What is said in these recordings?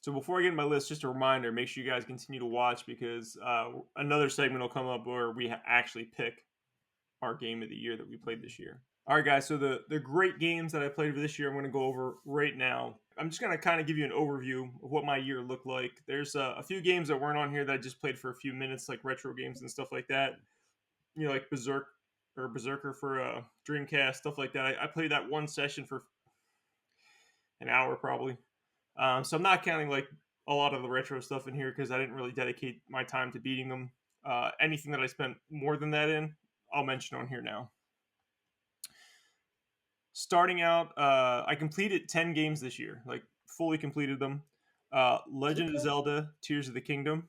So before I get in my list, just a reminder: make sure you guys continue to watch because another segment will come up where we actually pick our game of the year that we played this year. All right, guys. So the great games that I played for this year, I'm going to go over right now. I'm just going to kind of give you an overview of what my year looked like. There's a few games that weren't on here that I just played for a few minutes, like retro games and stuff like that. Like Berserker for Dreamcast, stuff like that. I played that one session for an hour probably. So I'm not counting like a lot of the retro stuff in here because I didn't really dedicate my time to beating them. Anything that I spent more than that in, I'll mention on here now. Starting out, I completed 10 games this year, like fully completed them. Legend of Okay. Zelda: Tears of the Kingdom.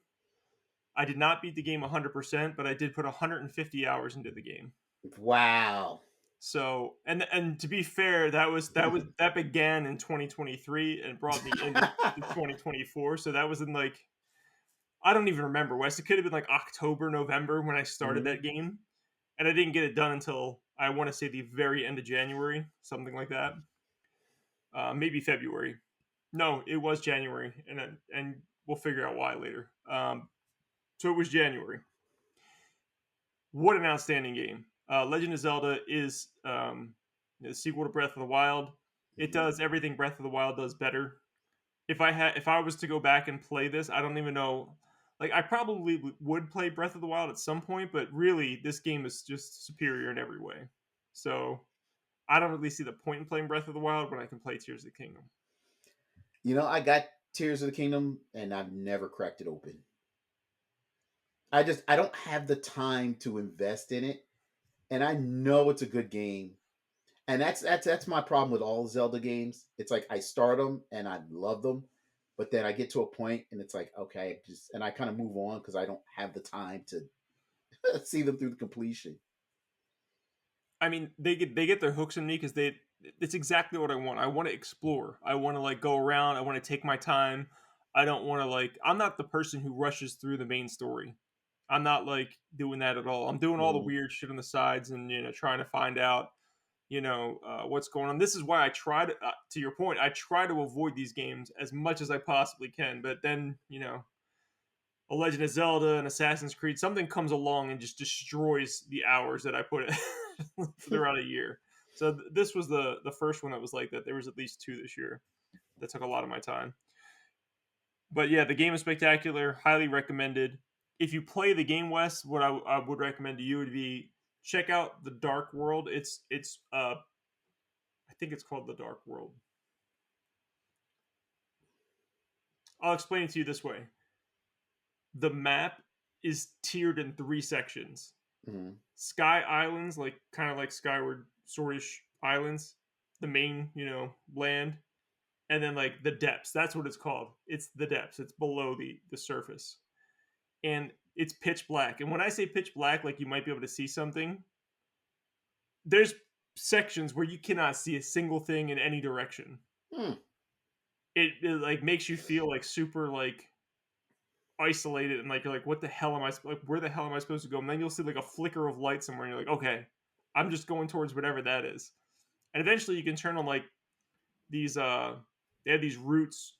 I did not beat the game 100%, but I did put 150 hours into the game. Wow. So, and to be fair, that began in 2023 and brought me into 2024. So that was in like I don't even remember, Wes. It could have been like October, November when I started Hmm. that game, and I didn't get it done until I want to say the very end of January, something like that. Maybe February. No, it was January, and we'll figure out why later. So it was January. What an outstanding game! Legend of Zelda is the sequel to Breath of the Wild. It Hmm. does everything Breath of the Wild does better. If I was to go back and play this, I don't even know. Like I probably would play Breath of the Wild at some point, but really, this game is just superior in every way. So I don't really see the point in playing Breath of the Wild when I can play Tears of the Kingdom. I got Tears of the Kingdom, and I've never cracked it open. I don't have the time to invest in it, and I know it's a good game. And that's my problem with all Zelda games. It's like I start them and I love them, but then I get to a point and it's like okay, just and I kind of move on because I don't have the time to see them through the completion. I mean, they get their hooks in me because they it's exactly what I want. I want to explore. I want to like go around. I want to take my time. I don't want to like. I'm not the person who rushes through the main story. I'm not like doing that at all. I'm doing all the Mm. weird shit on the sides and trying to find out what's going on. This is why I try to your point, I try to avoid these games as much as I possibly can. But then a Legend of Zelda and Assassin's Creed, something comes along and just destroys the hours that I put throughout a year. So this was the first one that was like that. There was at least two this year that took a lot of my time. But yeah, the game is spectacular. Highly recommended. If you play the game, Wes, what I would recommend to you would be check out the Dark World. It's I think it's called the Dark World. I'll explain it to you this way. The map is tiered in three sections. Mm. Sky Islands, like kind of like Skyward Swordish Islands, the main, land, and then like the depths. That's what it's called. It's the depths. It's below the surface. And it's pitch black. And when I say pitch black, like you might be able to see something, there's sections where you cannot see a single thing in any direction. Mm. It like makes you feel like super like isolated and like you're like, what the hell am like where the hell am I supposed to go? And then you'll see like a flicker of light somewhere, and you're like, okay, I'm just going towards whatever that is. And eventually, you can turn on like these. They have these roots.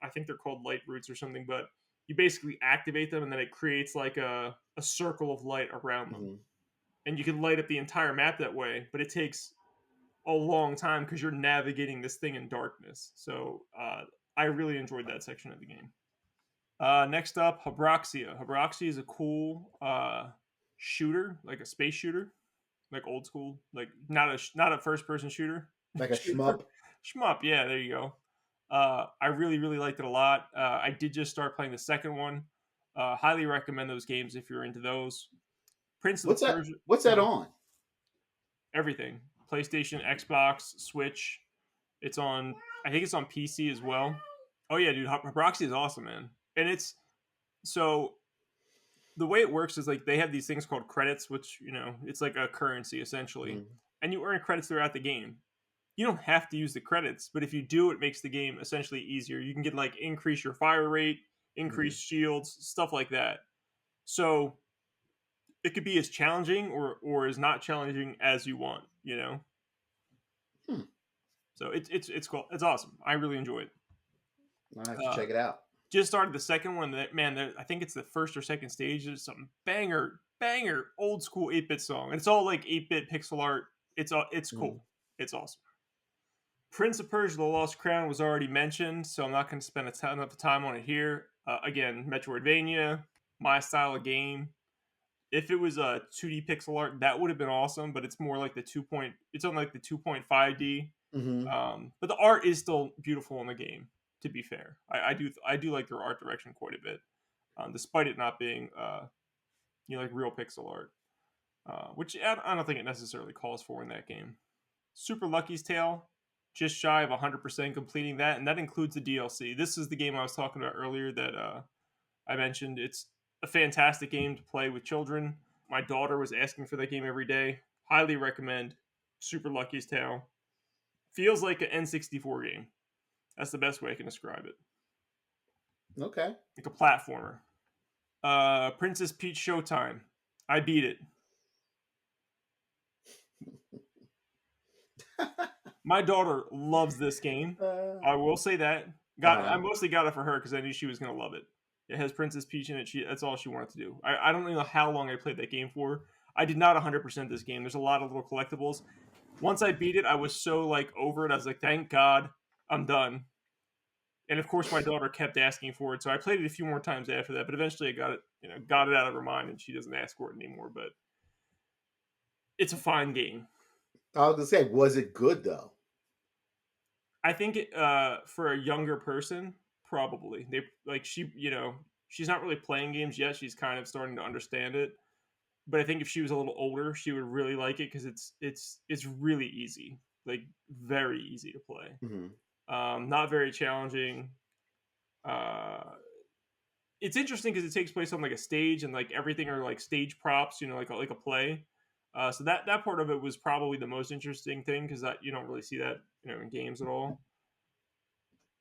I think they're called light roots or something. But you basically activate them, and then it creates like a circle of light around them, Mm. and you can light up the entire map that way. But it takes a long time because you're navigating this thing in darkness. So I really enjoyed that section of the game. Next up, Habroxia. Habroxia is a cool shooter, like a space shooter, like old school, like not a first person shooter. Like a Shooter. shmup. Shmup, yeah, there you go. I really really liked it a lot. I did just start playing the second one. Highly recommend those games if you're into those. Prince of the What's that? Persia, What's that on? everything. PlayStation, Xbox, Switch. It's on. I think it's on PC as well. Oh yeah, dude, Habroxia is awesome, man. And so the way it works is like they have these things called credits, which it's like a currency essentially, Mm. and you earn credits throughout the game. You don't have to use the credits, but if you do, it makes the game essentially easier. You can get like increase your fire rate, increase Mm. shields, stuff like that. So it could be as challenging or as not challenging as you want. Hmm. So it's cool. It's awesome. I really enjoy it. I have to Uh, check it out. just started the second one. Man, I think it's the first or second stage. There's some banger old school 8-bit song. And it's all like 8-bit pixel art. It's Mhm. cool. It's awesome. Prince of Persia: The Lost Crown was already mentioned, so I'm not going to spend a ton of time on it here. Again, Metroidvania, my style of game. If it was a 2D pixel art, that would have been awesome. But it's more like the It's on like the 2.5D. Mhm. But the art is still beautiful in the game. To be fair, I do like their art direction quite a bit, despite it not being like real pixel art, which I don't think it necessarily calls for in that game. Super Lucky's Tale, just shy of 100% completing that, and that includes the DLC. This is the game I was talking about earlier that I mentioned. It's a fantastic game to play with children. My daughter was asking for that game every day. Highly recommend Super Lucky's Tale. Feels like an N64 game. That's the best way I can describe it. Okay. Like a platformer. Princess Peach Showtime. I beat it. My daughter loves this game. uh I will say that. I huh. mostly got it for her because I knew she was gonna love it. It has Princess Peach in it. That's all she wanted to do. I don't know how long I played that game for. I did not 100% this game. There's a lot of little collectibles. Once I beat it, I was so like over it. I was like, thank God, I'm done. And of course, my daughter kept asking for it, so I played it a few more times after that. But eventually, I got it out of her mind, and she doesn't ask for it anymore. But it's a fine game. I was gonna say, was it good though? I think for a younger person, probably they like she's not really playing games yet. She's kind of starting to understand it. But I think if she was a little older, she would really like it because it's really easy, like very easy to play. Hmm. Not very challenging. Uh, it's interesting because it takes place on like a stage and like everything are like stage props, like a play. So that part of it was probably the most interesting thing because that you don't really see that in games at all.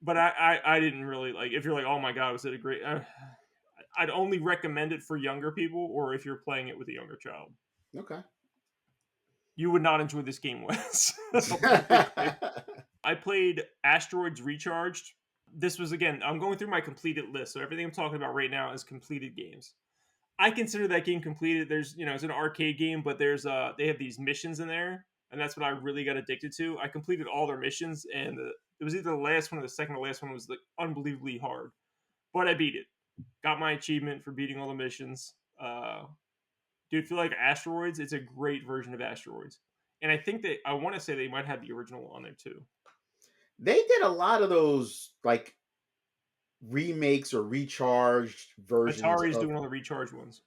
But I didn't really like. If you're like, oh my god, was it a great? I'd only recommend it for younger people or if you're playing it with a younger child. Okay. You would not enjoy this game, Wes. I'll put it quickly. I played Asteroids Recharged. This was again. I'm going through my completed list, so everything I'm talking about right now is completed games. I consider that game completed. There's it's an arcade game, but they have these missions in there, and that's what I really got addicted to. I completed all their missions, and it was either the last one or the second to last one was like unbelievably hard, but I beat it. Got my achievement for beating all the missions. Dude, feel like Asteroids. It's a great version of Asteroids, and I want to say they might have the original on there too. They did a lot of those like remakes or recharged versions Atari's of doing all the recharge ones.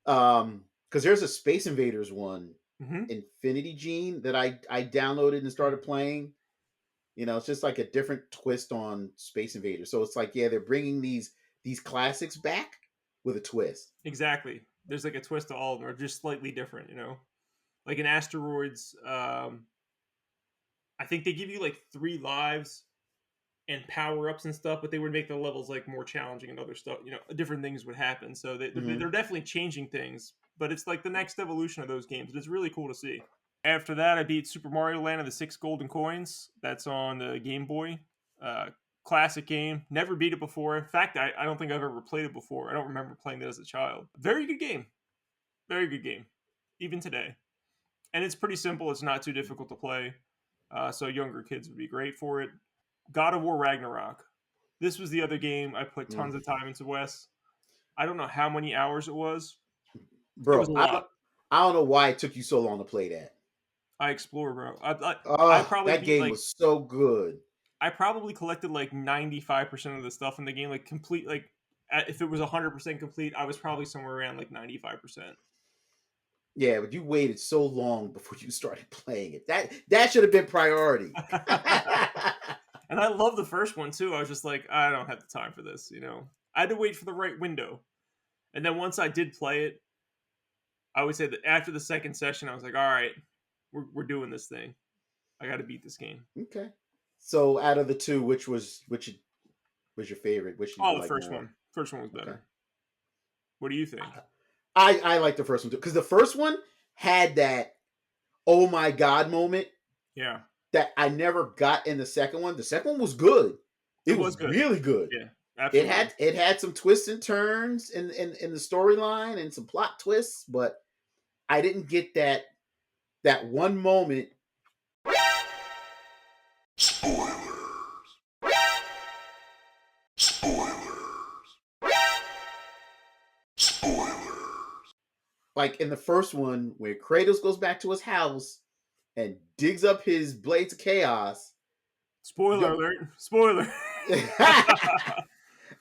because there's a Space Invaders one, Mm-hmm. Infinity Gene, that I downloaded and started playing. It's just like a different twist on Space Invaders. So it's like, yeah, they're bringing these classics back with a twist. Exactly. There's like a twist to all of them, or just slightly different. Like in Asteroids, I think they give you like 3 lives and power ups and stuff, but they would make the levels like more challenging and other stuff. Different things would happen. So Hmm. they're definitely changing things, but it's like the next evolution of those games. It's really cool to see. After that, I beat Super Mario Land of the Six Golden Coins. That's on the Game Boy. Uh, Classic game. Never beat it before. In fact, I don't think I've ever played it before. I don't remember playing that as a child. Very good game. Very good game. Even today. And it's pretty simple. It's not too difficult to play. So younger kids would be great for it. God of War Ragnarok. This was the other game I put tons of time into, Wes. I don't know how many hours it was. It was Bro, a I lot. don't I don't know why it took you so long to play that. I explore, bro. I Oh, probably that beat game like was so good. I probably collected like 95% of the stuff in the game, like complete. Like if it was 100% complete, I was probably somewhere around like 95%. Yeah, but you waited so long before you started playing it. That should have been priority. And I love the first one too. I was just like, I don't have the time for this. I had to wait for the right window, and then once I did play it, I would say that after the second session, I was like, all right, we're doing this thing. I got to beat this game. Okay. So out of the two, which was your favorite? Which did you Oh, the like first more? one. First one was Okay. better. What do you think? I like the first one too because the first one had that oh my god moment Yeah. that I never got in the second one. The second one was good. It It was was good. really good. Yeah, absolutely. It had some twists and turns in the storyline and some plot twists, but I didn't get that one moment. Spoilers. Spoilers. Spoilers. Like in the first one, where Kratos goes back to his house and digs up his blades of chaos. Spoiler You alert! Spoiler.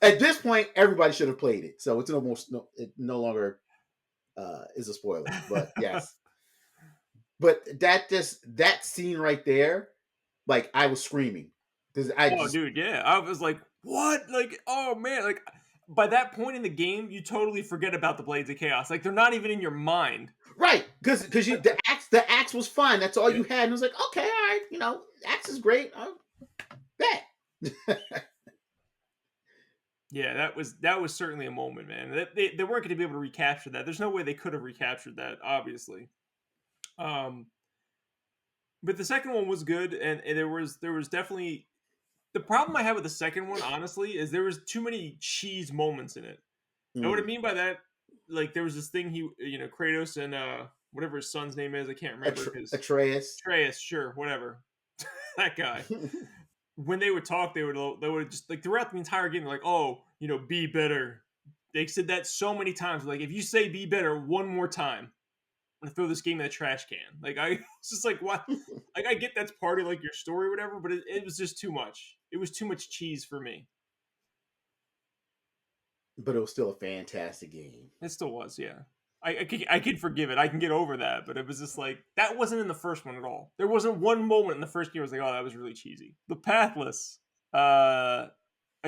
At this point, everybody should have played it, so it's almost it no longer is a spoiler. But yes, but that scene right there, like I was screaming because I Oh, just dude, yeah. I was like, "What?" Like, oh man, like by that point in the game, you totally forget about the Blades of Chaos. Like they're not even in your mind. right because you the axe was fine. That's all Yeah. you had, and it was like okay, all right, axe is great. Bet. Yeah, that was certainly a moment, man. They weren't going to be able to recapture that. There's no way they could have recaptured that, obviously. Um, but the second one was good, and there was definitely the problem I had with the second one. Honestly, is there was too many cheese moments in it. And what I Mm. mean by that, like there was this thing Kratos and whatever his son's name is, I can't remember because Atreus. Atreus, sure, whatever, that guy. When they would talk, they would just like throughout the entire game, they're like, oh, be better. They said that so many times. Like, if you say be better one more time, I'm gonna throw this game in the trash can. Like, it's just like, what? Like, I get that's part of like your story or whatever, but it was just too much. It was too much cheese for me. But it was still a fantastic game. It still was, yeah. I could forgive it. I can get over that, but it was just like that wasn't in the first one at all. There wasn't one moment in the first game I was like, oh, that was really cheesy. The Pathless, a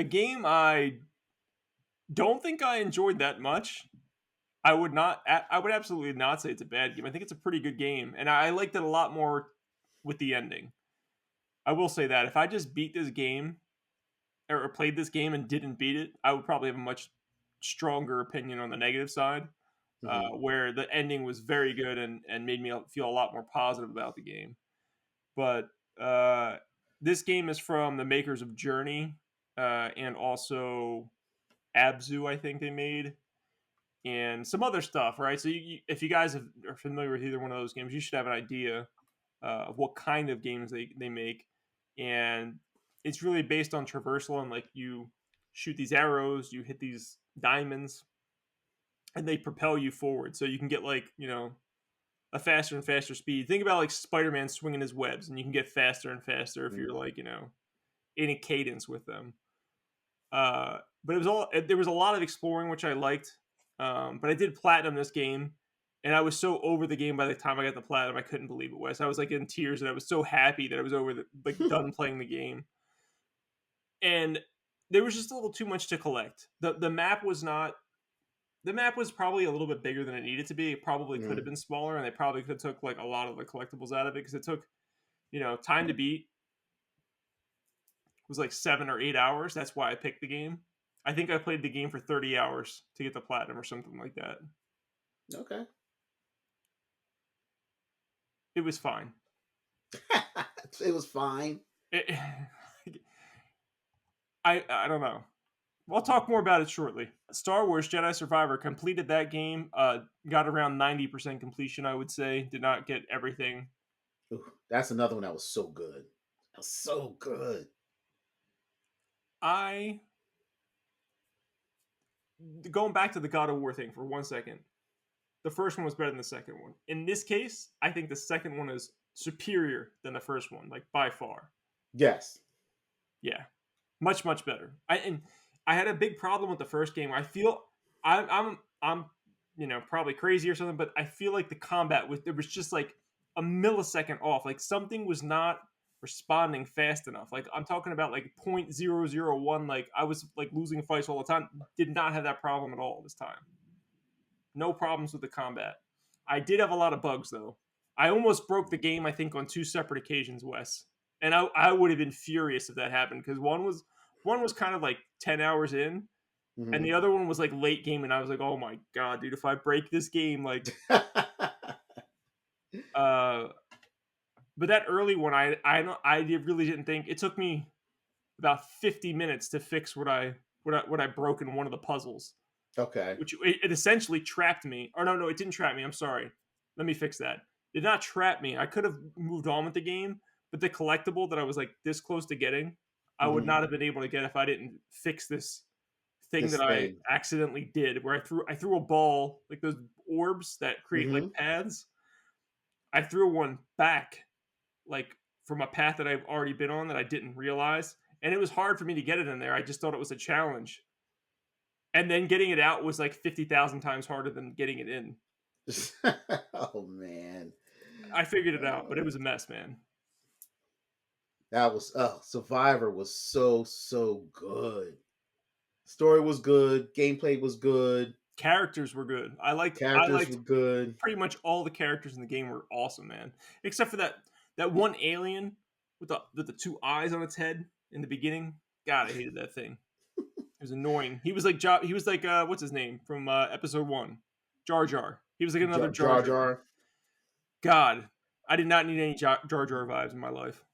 game I don't think I enjoyed that much. I would not. I would absolutely not say it's a bad game. I think it's a pretty good game, and I liked it a lot more with the ending. I will say that if I just beat this game or played this game and didn't beat it, I would probably have a much stronger opinion on the negative side. Hmm. Where the ending was very good and made me feel a lot more positive about the game. But this game is from the makers of Journey and also Abzu, I think they made, and some other stuff, right? So if you guys are familiar with either one of those games, you should have an idea of what kind of games they make. And it's really based on traversal and like you shoot these arrows, you hit these diamonds, and they propel you forward. So you can get like, a faster and faster speed. Think about like Spider-Man swinging his webs, and you can get faster and faster if you're like, in a cadence with them. But there was a lot of exploring, which I liked. But I did platinum this game, and I was so over the game by the time I got the platinum, I couldn't believe it was. I was like in tears, and I was so happy that I was like done playing the game. And there was just a little too much to collect. The map was not. The map was probably a little bit bigger than it needed to be. It probably could have Hmm. been smaller, and they probably could have took like a lot of the collectibles out of it because it took, time to beat was like 7 or 8 hours. That's why I picked the game. I think I played the game for 30 hours to get the platinum or something like that. Okay. It was fine. It was fine. It, I don't know. We'll talk more about it shortly. Star Wars Jedi Survivor completed that game. Got around 90% completion, I would say. Did not get everything. Ooh, that's another one that was so good. That was so good. I Going back to the God of War thing for 1 second. The first one was better than the second one. In this case, I think the second one is superior than the first one, like by far. Yes. Yeah, much better. I had a big problem with the first game. I feel I'm probably crazy or something, but I feel like the combat there was just like a millisecond off. Like something was not responding fast enough. Like I'm talking about like 0.001. Like I was like losing fights all the time. Did not have that problem at all this time. No problems with the combat. I did have a lot of bugs though. I almost broke the game, I think, on two separate occasions, Wes. And I would have been furious if that happened because one was kind of like 10 hours in, and Hmm. the other one was like late game, and I was like, oh my god, dude, if I break this game, like, uh, but that early one, I really didn't think it took me about 50 minutes to fix what I broke in one of the puzzles, Okay. which it essentially trapped me. Or no, it didn't trap me. I'm sorry. Let me fix that. It did not trap me. I could have moved on with the game, but the collectible that I was like this close to getting, I would Hmm. not have been able to get if I didn't fix this thing that This I thing. accidentally did, where I threw a ball, like those orbs that create like Hmm. paths. I threw one back, like from a path that I've already been on that I didn't realize, and it was hard for me to get it in there. I just thought it was a challenge, and then getting it out was like 50,000 times harder than getting it in. Oh man. I figured it out, but it Uh, was a mess, man. that was Survivor was so good. Story was good, gameplay was good, Characters were good. I characters liked were good. pretty much all the characters in the game were awesome, man. Except for that one alien with the two eyes on its head in the beginning. God, I hated that thing. It was annoying. He was like what's his name from episode 1? Jar Jar. He was like another Jar Jar Jar. Jar. God, I did not need any Jar Jar vibes in my life.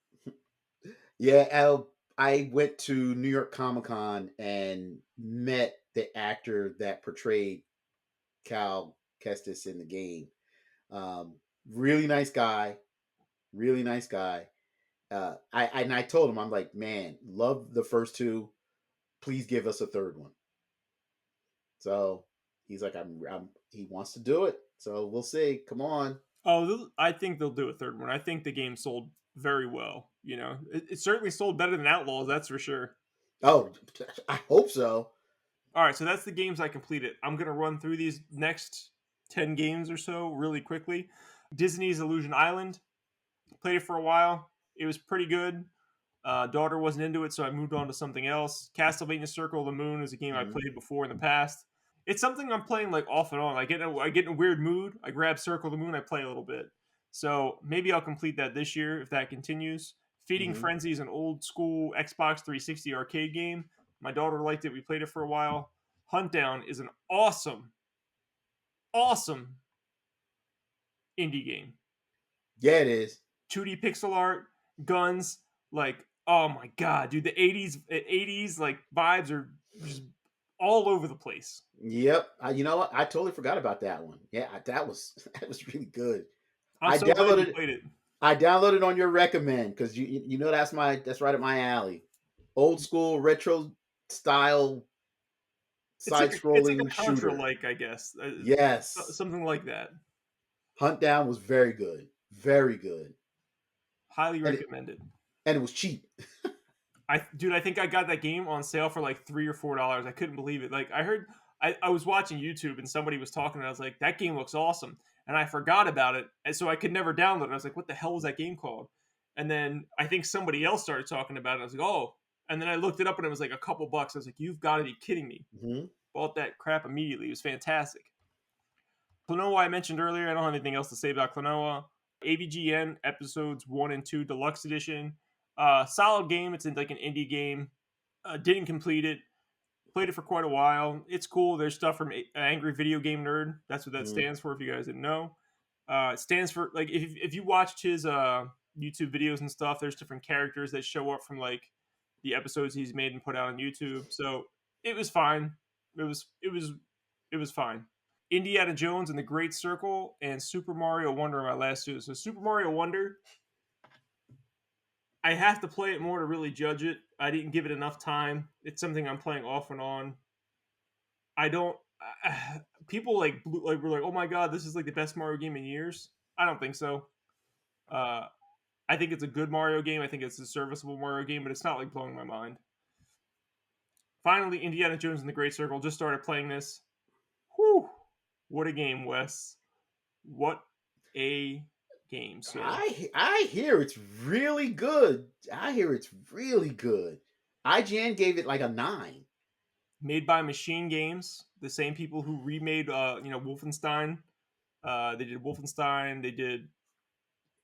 Yeah, I went to New York Comic Con and met the actor that portrayed Cal Kestis in the game. Really nice guy. Really nice guy. I told him, I'm like, man, love the first two. Please give us a third one. So he's like, he wants to do it. So we'll see. Come on. Oh, I think they'll do a third one. I think the game sold very well. It certainly sold better than Outlaws, that's for sure. Oh, I hope so. All right, so that's the games I completed. I'm gonna run through these next 10 games or so really quickly. Disney's Illusion Island. Played it for a while. It was pretty good. Daughter wasn't into it, so I moved on to something else. Castlevania Circle of the Moon is a game I Mhm. played before in the past. It's something I'm playing like off and on. I get in a weird mood. I grab Circle of the Moon. I play a little bit. So maybe I'll complete that this year if that continues. Feeding Mhm. Frenzy is an old school Xbox 360 arcade game. My daughter liked it. We played it for a while. Hunt Down is an awesome, awesome indie game. Yeah, it is. 2D pixel art, guns, like oh my god, dude, the 80s like vibes are just all over the place. Yep. You know what? I totally forgot about that one. Yeah, that was that was really good. I'm I so glad you downloaded played it. I downloaded on your recommend because you know that's right up my alley. Old school retro style side It's like scrolling a Contra shooter. like, I guess. Yes. Something like that. Hunt Down was very good. Very good. Highly And it, recommended. and it was cheap. I think I got that game on sale for like $3 or $4. I couldn't believe it. Like I was watching YouTube and somebody was talking and I was like, that game looks awesome. And I forgot about it. And so I could never download it. I was like, what the hell was that game called? And then I think somebody else started talking about it. I was like, oh. And then I looked it up and it was like a couple bucks. I was like, you've got to be kidding me. Mhm. Bought that crap immediately. It was fantastic. Klonoa I mentioned earlier. I don't have anything else to say about Klonoa. AVGN episodes 1 and 2 deluxe edition. Solid game. It's in like an indie game. Didn't complete it. Played it for quite a while. It's cool. There's stuff from Angry Video Game Nerd. That's what that Mhm. stands for. If you guys didn't know, it stands for like if you watched his YouTube videos and stuff. There's different characters that show up from like the episodes he's made and put out on YouTube. So it was fine. It was fine. Indiana Jones and the Great Circle and Super Mario Wonder are my last two. So Super Mario Wonder, I have to play it more to really judge it. I didn't give it enough time. It's something I'm playing off and on. I don't. People were like, "Oh my god, this is like the best Mario game in years." I don't think so. Uh, I think it's a good Mario game. I think it's a serviceable Mario game, but it's not like blowing my mind. Finally, Indiana Jones and the Great Circle. Just started playing this. Whew! What a game, Wes. What a game, sir. I hear it's really good. I hear it's really good. IGN gave it like a 9. Made by Machine Games, the same people who remade, Wolfenstein. They did Wolfenstein. They did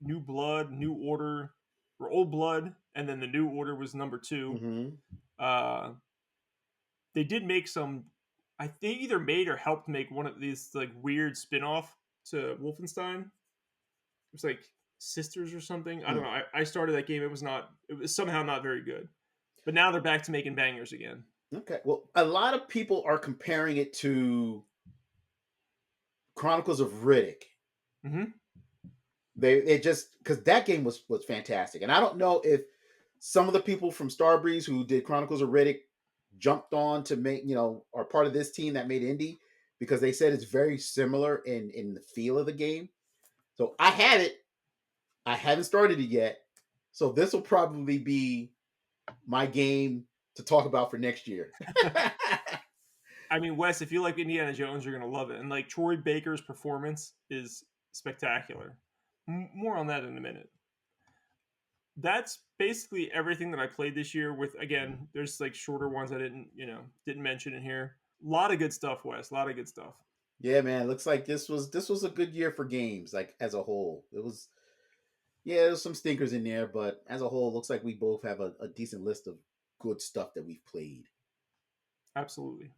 New Blood, New Order, or Old Blood, and then the New Order was number two. Mhm. Uh, they did make some. They either made or helped make one of these like weird spin-off to Wolfenstein. It was like Sisters or something. I don't Hmm. know. I started that game. It was not. It was somehow not very good. But now they're back to making bangers again. Okay. Well, a lot of people are comparing it to Chronicles of Riddick. Hmm. They just because that game was fantastic, and I don't know if some of the people from Starbreeze who did Chronicles of Riddick jumped on to make are part of this team that made Indy because they said it's very similar in the feel of the game. So I had it. I haven't started it yet. So this will probably be my game to talk about for next year. I mean, Wes, if you like Indiana Jones, you're gonna love it. And like Troy Baker's performance is spectacular. More on that in a minute. That's basically everything that I played this year. With again, there's like shorter ones I didn't mention in here. A lot of good stuff, Wes. A lot of good stuff. Yeah, man. Looks like this was a good year for games, like as a whole. Yeah, there's some stinkers in there, but as a whole, looks like we both have a decent list of good stuff that we've played. Absolutely.